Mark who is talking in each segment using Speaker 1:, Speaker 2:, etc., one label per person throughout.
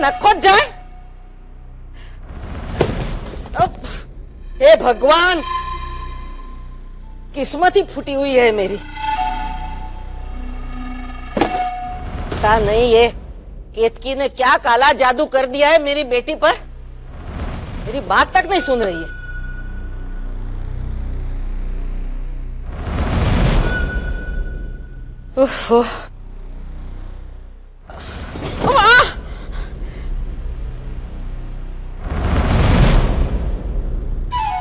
Speaker 1: नक खोद जाए। हे भगवान, किस्मत ही फूटी हुई है मेरी। पता नहीं ये केतकी ने क्या काला जादू कर दिया है मेरी बेटी पर। मेरी बात तक नहीं सुन रही है। उफ,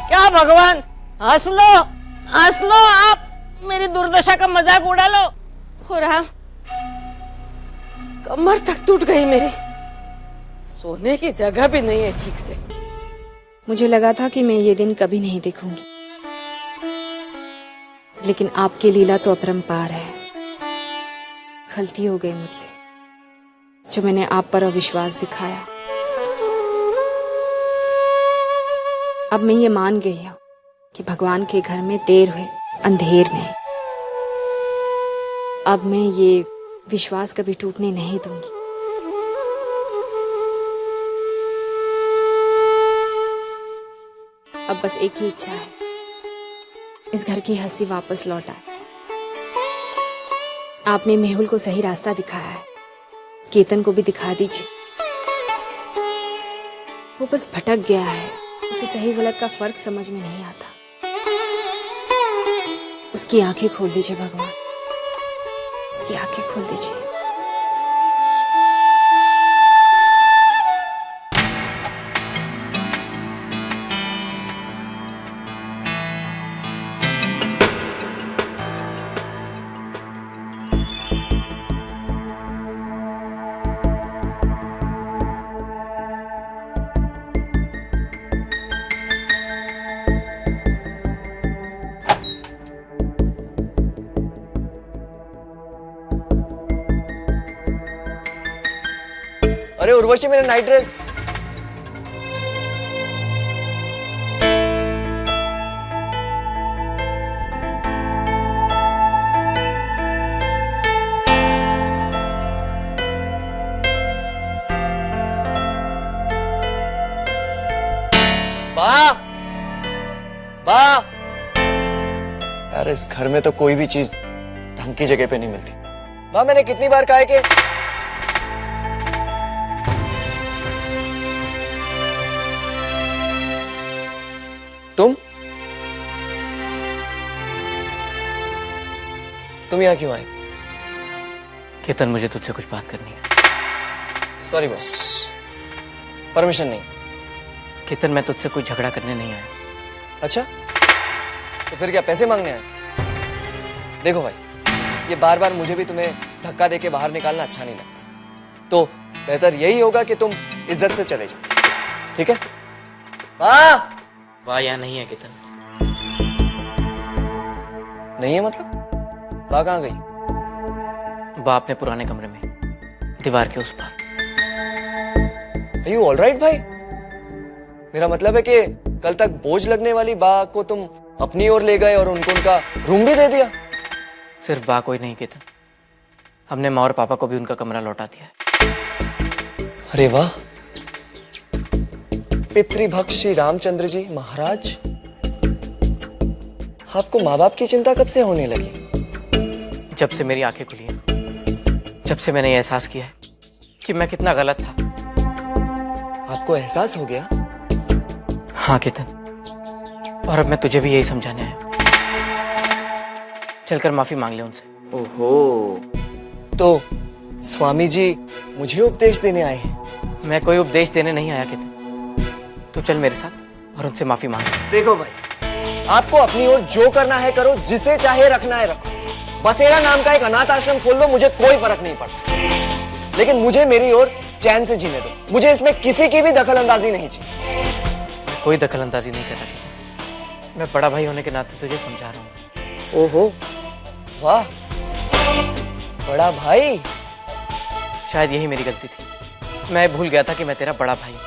Speaker 1: क्या भगवान, हंस लो आप, मेरी दुर्दशा का मजाक उड़ा लो। हो रहा, कमर तक टूट गई मेरी, सोने की जगह भी नहीं है ठीक से।
Speaker 2: मुझे लगा था कि मैं ये दिन कभी नहीं देखूंगी, लेकिन आपकी लीला तो अपरंपार है। गलती हो गई मुझसे, जो मैंने आप पर अविश्वास दिखाया। अब मैं ये मान गई हूं कि भगवान के घर में देर हुए अंधेर नहीं। अब मैं ये विश्वास कभी टूटने नहीं दूंगी। अब बस एक ही इच्छा है, इस घर की हंसी वापस लौट आए। आपने मेहुल को सही रास्ता दिखाया है, केतन को भी दिखा दीजिए। वो बस भटक गया है, उसे सही गलत का फर्क समझ में नहीं आता। उसकी आंखें खोल दीजिए भगवान, उसकी आंखें खोल दीजिए।
Speaker 3: अरे उर्वशी, मेरा नाइट ड्रेस। बा बा यार, इस घर में तो कोई भी चीज ढंग की जगह पे नहीं मिलती। बा, मैंने कितनी बार कहा है कि तुम यहाँ क्यों आए?
Speaker 4: केतन, मुझे तुझसे कुछ बात करनी है।
Speaker 3: सॉरी बॉस, परमिशन नहीं।
Speaker 4: केतन, मैं तुझसे कोई झगड़ा करने नहीं आया।
Speaker 3: अच्छा, तो फिर क्या पैसे मांगने आए? देखो भाई, ये बार बार मुझे भी तुम्हें धक्का देके बाहर निकालना अच्छा नहीं लगता, तो बेहतर यही होगा कि तुम इज्जत से चले जाओ, ठीक है?
Speaker 4: वाह, यहाँ नहीं है केतन।
Speaker 3: नहीं है मतलब? बा कहाँ गई?
Speaker 4: बा अपने पुराने कमरे में, दीवार के उस पार।
Speaker 3: Are you all right भाई? मेरा मतलब है कि कल तक बोझ लगने वाली बा को तुम अपनी ओर ले गए और उनको उनका रूम भी दे दिया।
Speaker 4: सिर्फ बा को ही नहीं केतन, हमने माँ और पापा को भी उनका कमरा लौटा दिया है।
Speaker 3: अरे वाह, पितृभक्त श्री रामचंद्र जी महाराज, आपको माँ बाप की चिंता कब से होने लगी?
Speaker 4: जब से मेरी आंखें खुली हैं, जब से मैंने ये एहसास किया है कि मैं कितना गलत था।
Speaker 3: आपको एहसास हो गया?
Speaker 4: हाँ केतन, और अब मैं तुझे भी यही समझाने आया। चलकर माफी मांग ले उनसे।
Speaker 3: ओहो, तो स्वामी जी मुझे उपदेश देने आए हैं?
Speaker 4: मैं कोई उपदेश देने नहीं आया केतन, तू चल मेरे साथ और उनसे माफी मांग।
Speaker 3: देखो भाई, आपको अपनी ओर जो करना है करो, जिसे चाहे रखना है रखो। बसेरा नाम का एक अनाथ आश्रम खोल दो, मुझे कोई फर्क नहीं पड़ता, लेकिन मुझे मेरी ओर चैन से जीने दो। मुझे इसमें किसी की भी दखल अंदाजी नहीं चाहिए।
Speaker 4: कोई दखल अंदाजी नहीं कर रहा केतन, मैं बड़ा भाई होने के नाते तुझे समझा रहा हूँ।
Speaker 3: ओहो, वाह, बड़ा भाई।
Speaker 4: शायद यही मेरी गलती थी, मैं भूल गया था कि मैं तेरा बड़ा भाई हूं,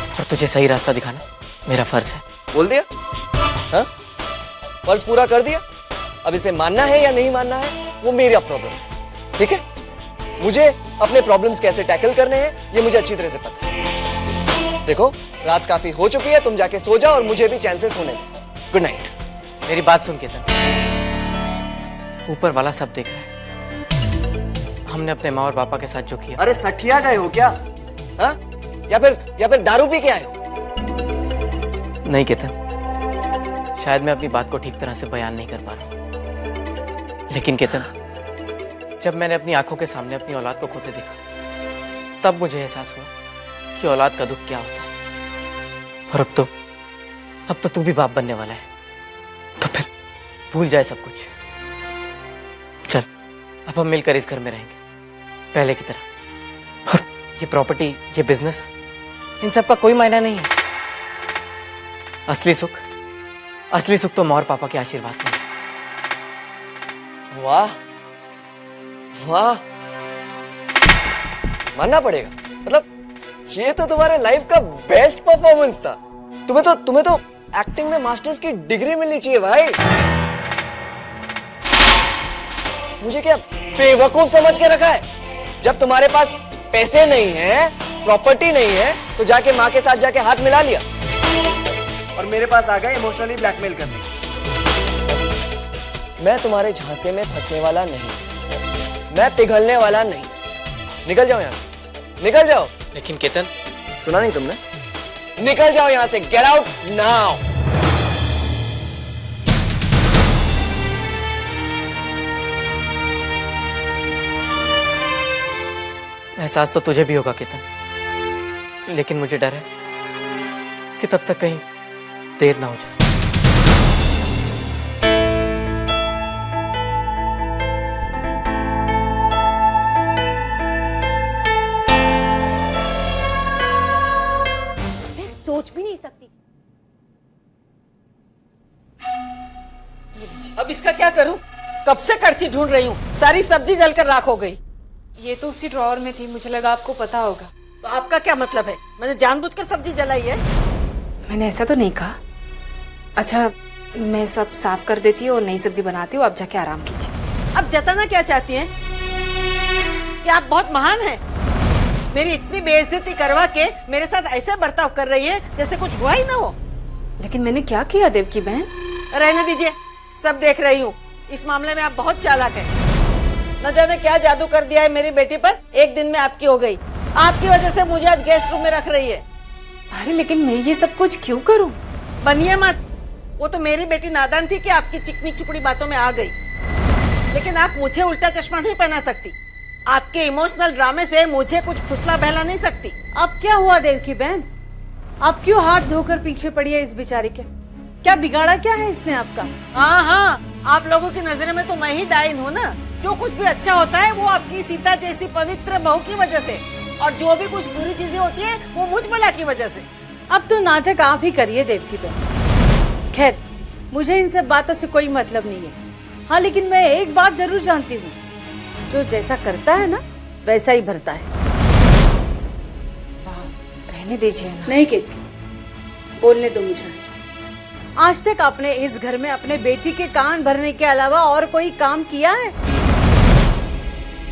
Speaker 4: और तुझे सही रास्ता दिखाना मेरा फर्ज है।
Speaker 3: बोल दिया? हाँ, फर्ज पूरा कर दिया। अब इसे मानना है या नहीं मानना है वो मेरा प्रॉब्लम है, ठीक है? मुझे अपने प्रॉब्लम्स कैसे टैकल करने हैं ये मुझे अच्छी तरह से पता है। देखो रात काफी हो चुकी है, तुम जाके सो जाओ और मुझे भी चैन से सोने दो। Good night.
Speaker 4: मेरी बात सुन केतन, ऊपर वाला सब देख रहा है। हमने अपने माँ और पापा के साथ जो किया।
Speaker 3: अरे सठिया गए हो क्या? हाँ? या फिर दारू पी के आए हो?
Speaker 4: नहीं केतन, शायद मैं अपनी बात को ठीक तरह से बयान नहीं कर पा रहा, लेकिन केतन जब मैंने अपनी आंखों के सामने अपनी औलाद को खोते देखा तब मुझे एहसास हुआ कि औलाद का दुख क्या होता है। और अब तो तू भी बाप बनने वाला है, तो फिर भूल जाए सब कुछ। चल अब हम मिलकर इस घर में रहेंगे पहले की तरह। और ये प्रॉपर्टी, ये बिजनेस, इन सब का कोई मायना नहीं है। असली सुख तो माँ और पापा के आशीर्वाद में है।
Speaker 3: वाह वाह, मानना पड़ेगा। मतलब ये तो तुम्हारे लाइफ का बेस्ट परफॉर्मेंस था। तुम्हें तो एक्टिंग में मास्टर्स की डिग्री मिलनी चाहिए भाई। मुझे क्या बेवकूफ समझ के रखा है? जब तुम्हारे पास पैसे नहीं है, प्रॉपर्टी नहीं है, तो जाके माँ के साथ जाके हाथ मिला लिया और मेरे पास आ गए इमोशनली ब्लैकमेल करने। मैं तुम्हारे झांसे में फंसने वाला नहीं, मैं पिघलने वाला नहीं। निकल जाओ यहां से, निकल जाओ।
Speaker 4: लेकिन केतन,
Speaker 3: सुना नहीं तुमने? निकल जाओ यहां से, गेट आउट नाउ।
Speaker 4: एहसास तो तुझे भी होगा केतन, लेकिन मुझे डर है कि तब तक कहीं देर ना हो जाए।
Speaker 1: मैं सोच भी नहीं सकती। अब इसका क्या करूं? कब से कड़छी ढूंढ रही हूँ, सारी सब्जी जलकर राख हो गई।
Speaker 2: ये तो उसी ड्रॉअर में थी, मुझे लगा आपको पता होगा।
Speaker 1: तो आपका क्या मतलब है? मैंने जानबूझकर सब्जी जलाई है?
Speaker 2: मैंने ऐसा तो नहीं कहा। अच्छा, मैं सब साफ कर देती हूँ और नई सब्जी बनाती हूँ, आप जाके आराम कीजिए।
Speaker 1: अब जताना क्या चाहती हैं? कि आप बहुत महान हैं? मेरी इतनी बेइज्जती करवा के मेरे साथ ऐसे बर्ताव कर रही है जैसे कुछ हुआ ही ना हो।
Speaker 2: लेकिन मैंने क्या किया देवकी बहन?
Speaker 1: रहने दीजिए, सब देख रही हूँ। इस मामले में आप बहुत चालाक हैं। न जाने क्या जादू कर दिया है मेरी बेटी पर, एक दिन में आपकी हो गई। आपकी वजह से मुझे आज गेस्ट रूम में रख रही है।
Speaker 2: अरे लेकिन मैं ये सब कुछ क्यों करूं?
Speaker 1: बनिए मत। वो तो मेरी बेटी नादान थी कि आपकी चिकनी चुपड़ी बातों में आ गई, लेकिन आप मुझे उल्टा चश्मा नहीं पहना सकती। आपके इमोशनल ड्रामे से मुझे कुछ फुसला बहला नहीं सकती।
Speaker 5: अब क्या हुआ देवकी बहन? आप क्यों हाथ धोकर पीछे पड़ी है इस बेचारी के? क्या बिगाड़ा क्या है इसने आपका?
Speaker 1: हाँ, आप लोगों की नजर में तो मैं ही डाइन हूँ ना। जो कुछ भी अच्छा होता है वो आपकी सीता जैसी पवित्र बहू की वजह से, और जो भी कुछ बुरी चीजें होती है वो मुझ भला की वजह से।
Speaker 5: अब तो नाटक आप ही करिए देवकी बहन। खैर, मुझे इन सब बातों से कोई मतलब नहीं है। हाँ, लेकिन मैं एक बात जरूर जानती हूँ, जो जैसा करता है ना वैसा ही भरता है।
Speaker 2: रहने दीजिए ना।
Speaker 5: नहीं केतकी, बोलने दो मुझे। आज तक आपने इस घर में अपने बेटी के कान भरने के अलावा और कोई काम किया है?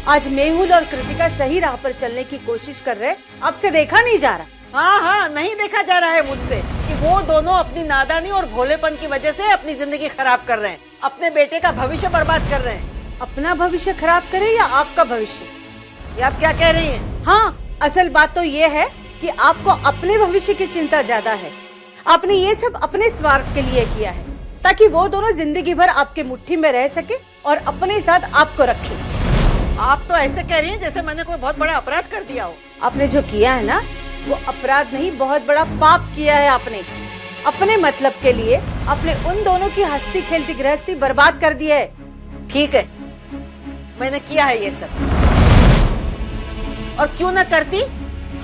Speaker 5: आज मेहुल और कृतिका सही राह पर चलने की कोशिश कर रहे, आपसे देखा नहीं जा रहा।
Speaker 1: हाँ, नहीं देखा जा रहा है मुझसे कि वो दोनों अपनी नादानी और भोलेपन की वजह से अपनी जिंदगी खराब कर रहे हैं, अपने बेटे का भविष्य बर्बाद कर रहे हैं।
Speaker 5: अपना भविष्य खराब करे या आपका भविष्य?
Speaker 1: ये आप क्या कह रही हैं?
Speaker 5: हाँ, असल बात तो ये है कि आपको अपने भविष्य की चिंता ज्यादा है। आपने ये सब अपने स्वार्थ के लिए किया है, ताकि वो दोनों जिंदगी भर आपके मुट्ठी में रह सके और अपने साथ आपको रखे।
Speaker 1: आप तो ऐसे कह रही हैं जैसे मैंने कोई बहुत बड़ा अपराध कर दिया हो।
Speaker 5: आपने जो किया है ना, वो अपराध नहीं, बहुत बड़ा पाप किया है आपने। अपने मतलब के लिए आपने उन दोनों की हंसती खेलती गृहस्थी बर्बाद कर दी है।
Speaker 1: ठीक है, मैंने किया है ये सब, और क्यों ना करती।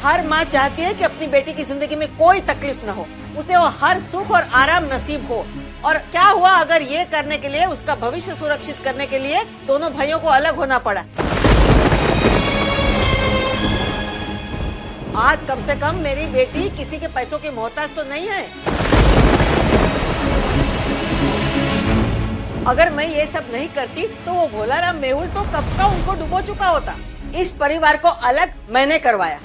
Speaker 1: हर माँ चाहती है कि अपनी बेटी की जिंदगी में कोई तकलीफ न हो, उसे वो हर सुख और आराम नसीब हो। और क्या हुआ अगर ये करने के लिए, उसका भविष्य सुरक्षित करने के लिए दोनों भाइयों को अलग होना पड़ा। आज कम से कम मेरी बेटी किसी के पैसों की मोहताज तो नहीं है। अगर मैं ये सब नहीं करती तो वो भोलाराम मेहुल तो कब का उनको डुबो चुका होता। इस परिवार को अलग मैंने करवाया।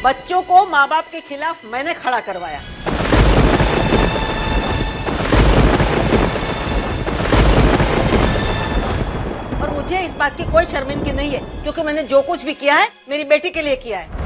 Speaker 1: बच्चों को माँ बाप के खिलाफ मैंने खड़ा करवाया। और मुझे इस बात की कोई शर्मिंदगी नहीं है, क्योंकि मैंने जो कुछ भी किया है मेरी बेटी के लिए किया है।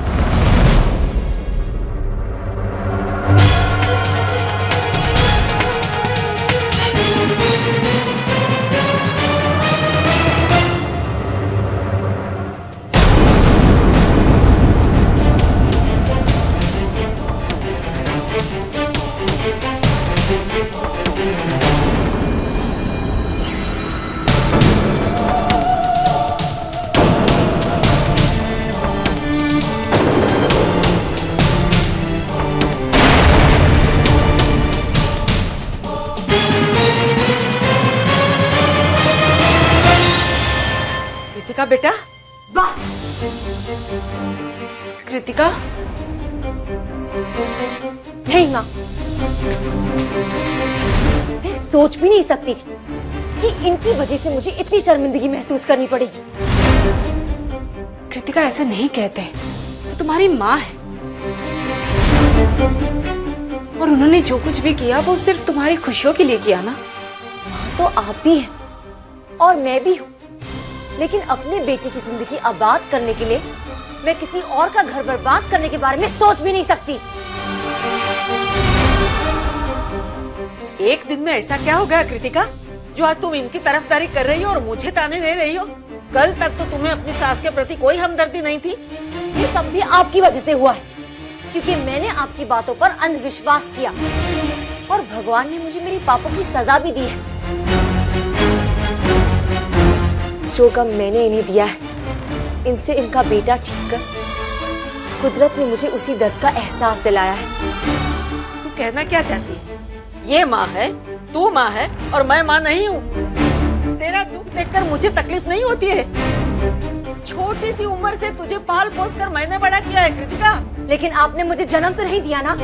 Speaker 1: कृतिका बेटा,
Speaker 2: बस कृतिका,
Speaker 6: नहीं माँ, मैं सोच भी नहीं सकती थी कि इनकी वजह से मुझे इतनी शर्मिंदगी महसूस करनी पड़ेगी।
Speaker 2: कृतिका ऐसे नहीं कहते, वो तुम्हारी माँ है और उन्होंने जो कुछ भी किया वो सिर्फ तुम्हारी खुशियों के लिए किया ना।
Speaker 6: माँ तो आप भी हैं और मैं भी हूँ, लेकिन अपने बेटे की जिंदगी आबाद करने के लिए मैं किसी और का घर बर्बाद करने के बारे में सोच भी नहीं सकती।
Speaker 1: एक दिन में ऐसा क्या हो गया कृतिका, जो आज तुम इनकी तरफदारी कर रही हो और मुझे ताने दे रही हो? कल तक तो तुम्हें अपनी सास के प्रति कोई हमदर्दी नहीं थी।
Speaker 6: ये सब भी आपकी वजह से हुआ है, क्योंकि मैंने आपकी बातों पर अंधविश्वास किया और भगवान ने मुझे मेरी पापों की सजा भी दी है। जो गम मैंने इन्हें दिया है, इनसे इनका बेटा छीनकर कुदरत ने मुझे उसी दर्द का एहसास दिलाया है।
Speaker 1: तू कहना क्या चाहती है? ये माँ है, तू माँ है और मैं माँ नहीं हूँ। तेरा दुख देखकर मुझे तकलीफ नहीं होती है? छोटी सी उम्र से तुझे पाल पोस कर मैंने बड़ा किया है कृतिका।
Speaker 6: लेकिन आपने मुझे जन्म तो नहीं दिया ना।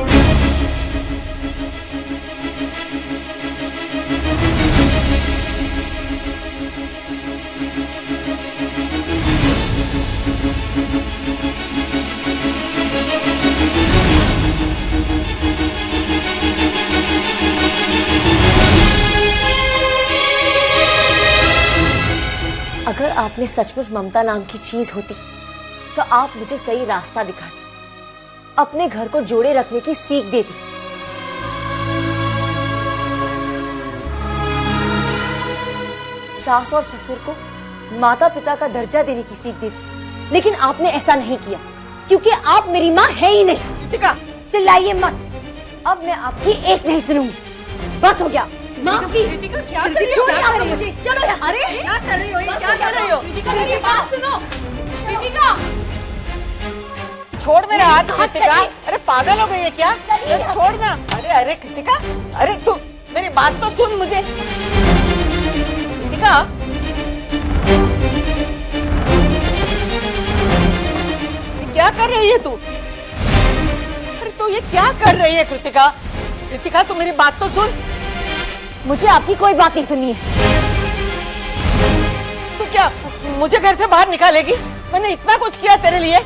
Speaker 6: अगर आपने सचमुच ममता नाम की चीज होती तो आप मुझे सही रास्ता दिखाती, अपने घर को जोड़े रखने की सीख देती। सास और ससुर को माता पिता का दर्जा देने की सीख देती, लेकिन आपने ऐसा नहीं किया, क्योंकि आप मेरी माँ है ही नहीं।
Speaker 1: कृतिका,
Speaker 6: चिल्लाइए मत, अब मैं आपकी एक नहीं सुनूंगी। बस हो गया। माँ
Speaker 2: कृतिका क्या कर रही हो?
Speaker 6: छोड़िए आप मुझे, चलो यहाँ।
Speaker 1: अरे क्या कर रही हो? ये क्या कर रही हो?
Speaker 2: कृतिका मेरी बात सुनो। कृतिका
Speaker 1: छोड़ मेरा हाथ कृतिका।
Speaker 6: चलिए।
Speaker 1: अरे पागल हो गई है क्या?
Speaker 6: चलिए।
Speaker 1: अरे छोड़ ना। अरे अरे कृतिका, अरे तू मेरी बात तो सुन मुझे। कृतिका, ये क्या कर रही है तू? अरे तू ये क्या कर रही है कृतिका? कृतिका तू मेरी बात तो सुन।
Speaker 6: मुझे आपकी कोई बात नहीं सुननी है।
Speaker 1: तू क्या मुझे घर से बाहर निकालेगी? मैंने इतना कुछ किया तेरे लिए,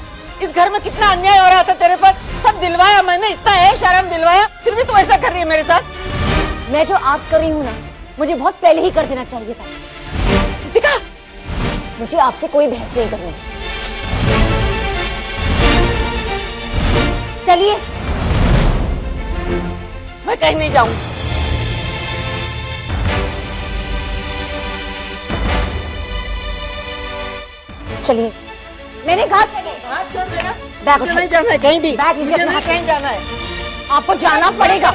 Speaker 1: इस घर में कितना अन्याय हो रहा था तेरे पर, सब दिलवाया मैंने, इतना ऐश आराम दिलवाया, फिर भी तू ऐसा कर रही है मेरे साथ।
Speaker 6: मैं जो आज कर रही हूँ ना, मुझे बहुत पहले ही कर देना चाहिए था।
Speaker 1: कृतिका,
Speaker 6: मुझे आपसे कोई बहस नहीं करनी। चलिए।
Speaker 1: मैं कहीं नहीं जाऊंगी।
Speaker 6: चलिए, मैंने कहा चलिए।
Speaker 1: हाथ छोड़ देना।
Speaker 6: बैग
Speaker 1: मुझे
Speaker 6: उठाइए।
Speaker 1: नहीं जाना है कहीं भी।
Speaker 6: बैग नीचे
Speaker 1: मुझे
Speaker 6: अपना
Speaker 1: नहीं
Speaker 6: हाथ
Speaker 1: कहीं जाना है।
Speaker 6: आपको जाना पड़ेगा।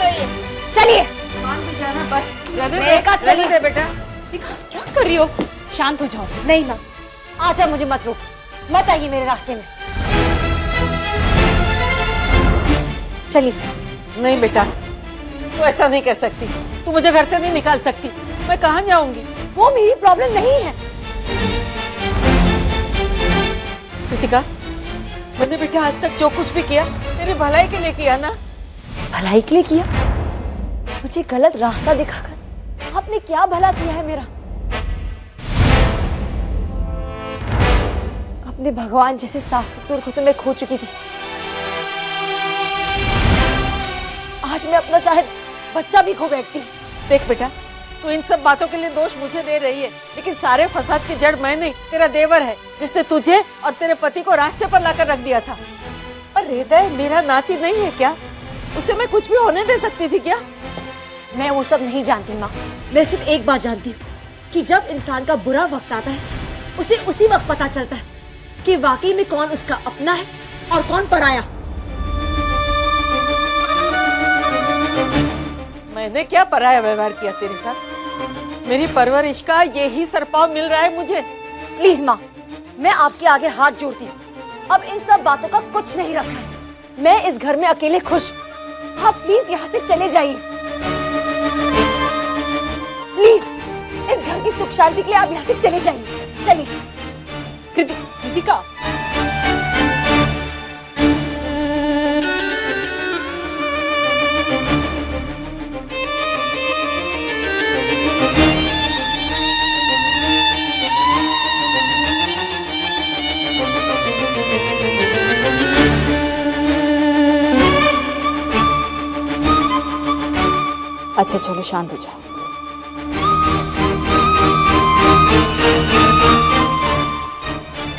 Speaker 6: चलिए।
Speaker 1: मान भी जाना बस। रहने
Speaker 6: मैंने
Speaker 1: दे,
Speaker 6: कहा
Speaker 1: रहने
Speaker 6: चलिए।
Speaker 1: दे बेटा।
Speaker 2: कृतिका क्या कर रही हो? शांत हो जाओ।
Speaker 6: नहीं माँ, आजा, मुझे मत रोक, मत आइए मेरे रास्ते में। चलिए।
Speaker 1: नहीं बेटा, तू ऐसा नहीं कर सकती। तू मुझे घर से नहीं निकाल सकती। मैं कहाँ जाऊंगी?
Speaker 6: वो मेरी प्रॉब्लम नहीं है।
Speaker 1: कृतिका, मैंने बेटा आज तक जो कुछ भी किया तेरी भलाई के लिए किया ना।
Speaker 6: भलाई के लिए किया? मुझे गलत रास्ता दिखाकर आपने क्या भला किया है मेरा? अपने भगवान जैसे सास ससुर को तो मैं खो चुकी थी, आज मैं अपना शायद बच्चा भी खो बैठती।
Speaker 1: देख बेटा, तू इन सब बातों के लिए दोष मुझे दे रही है, लेकिन सारे फसाद की जड़ मैं नहीं, तेरा देवर है, जिसने तुझे और तेरे पति को रास्ते पर लाकर रख दिया था। और हृदय मेरा नाती नहीं है क्या? उसे मैं कुछ भी होने दे सकती थी क्या?
Speaker 6: मैं वो सब नहीं जानती माँ, मैं सिर्फ एक बात जानती हूँ कि जब इंसान का बुरा वक्त आता है उसे उसी वक्त पता चलता है कि वाकई में कौन उसका अपना है और कौन पराया।
Speaker 1: मैंने क्या पराया व्यवहार किया तेरे साथ? मेरी परवरिश का यही सरपाव मिल रहा है मुझे।
Speaker 6: प्लीज माँ, मैं आपके आगे हाथ जोड़ती हूँ, अब इन सब बातों का कुछ नहीं रखा है। मैं इस घर में अकेले खुश, आप प्लीज यहाँ से चले जाइए। प्लीज इस घर की सुख शांति के लिए आप यहाँ से चले जाइए। चलिए।
Speaker 5: कृतिका,
Speaker 2: अच्छा चलो शांत हो जाओ।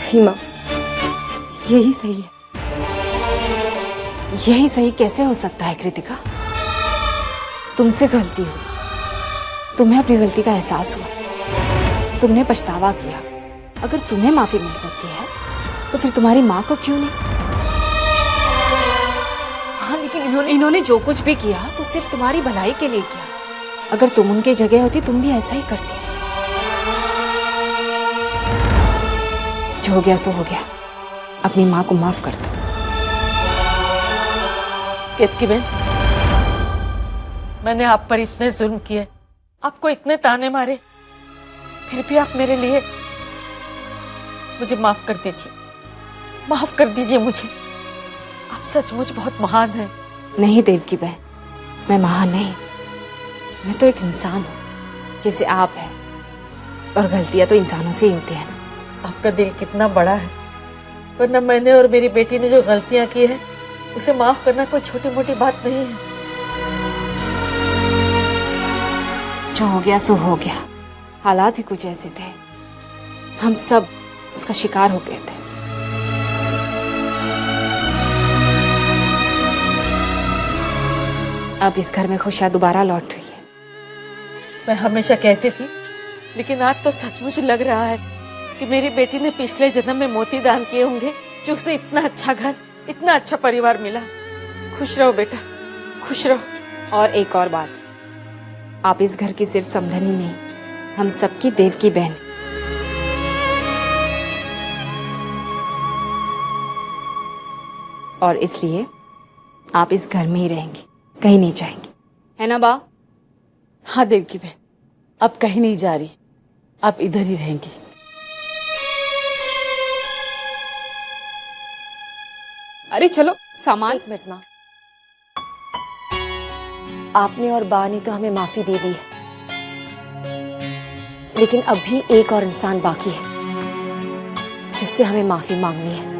Speaker 6: नहीं माँ, यही सही है।
Speaker 2: यही सही कैसे हो सकता है कृतिका? तुमसे गलती हुई, तुम्हें अपनी गलती का एहसास हुआ, तुमने पछतावा किया। अगर तुम्हें माफी मिल सकती है तो फिर तुम्हारी माँ को क्यों नहीं?
Speaker 6: हाँ, लेकिन
Speaker 2: इन्होंने जो कुछ भी किया वो सिर्फ तुम्हारी भलाई के लिए किया। अगर तुम उनके जगह होती तुम भी ऐसा ही करती। जो हो गया सो हो गया, अपनी माँ को माफ कर दो।
Speaker 1: केतकी बहन, मैंने आप पर इतने जुल्म किए, आपको इतने ताने मारे, फिर भी आप मेरे लिए, मुझे माफ कर दीजिए, माफ कर दीजिए मुझे। आप सचमुच बहुत महान हैं।
Speaker 2: नहीं देवकी बहन, मैं महान नहीं, मैं तो एक इंसान हूँ जैसे आप हैं, और गलतियां तो इंसानों से ही होती है ना।
Speaker 1: आपका दिल कितना बड़ा है, वरना मैंने और मेरी बेटी ने जो गलतियां की है उसे माफ करना कोई छोटी मोटी बात नहीं है।
Speaker 2: जो हो गया सो हो गया, हालात ही कुछ ऐसे थे, हम सब इसका शिकार हो गए थे। अब इस घर में खुशियां दोबारा लौट रही है।
Speaker 1: मैं हमेशा कहती थी, लेकिन आज तो सचमुच लग रहा है कि मेरी बेटी ने पिछले जन्म में मोती दान किए होंगे, जो उसे इतना अच्छा घर, इतना अच्छा परिवार मिला। खुश रहो बेटा, खुश रहो।
Speaker 2: और एक और बात, आप इस घर की सिर्फ समधनी नहीं, हम सबकी देव की बहन। और इसलिए आप इस घर में ही रहेंगी, कहीं नहीं जाएंगी, है ना बा?
Speaker 5: हाँ देवकी बहन, अब कहीं नहीं जा रही, आप इधर ही रहेंगी।
Speaker 2: अरे चलो सामान।
Speaker 6: एक मिनट माँ, आपने और बा ने तो हमें माफी दे दी है, लेकिन अभी एक और इंसान बाकी है जिससे हमें माफी मांगनी है।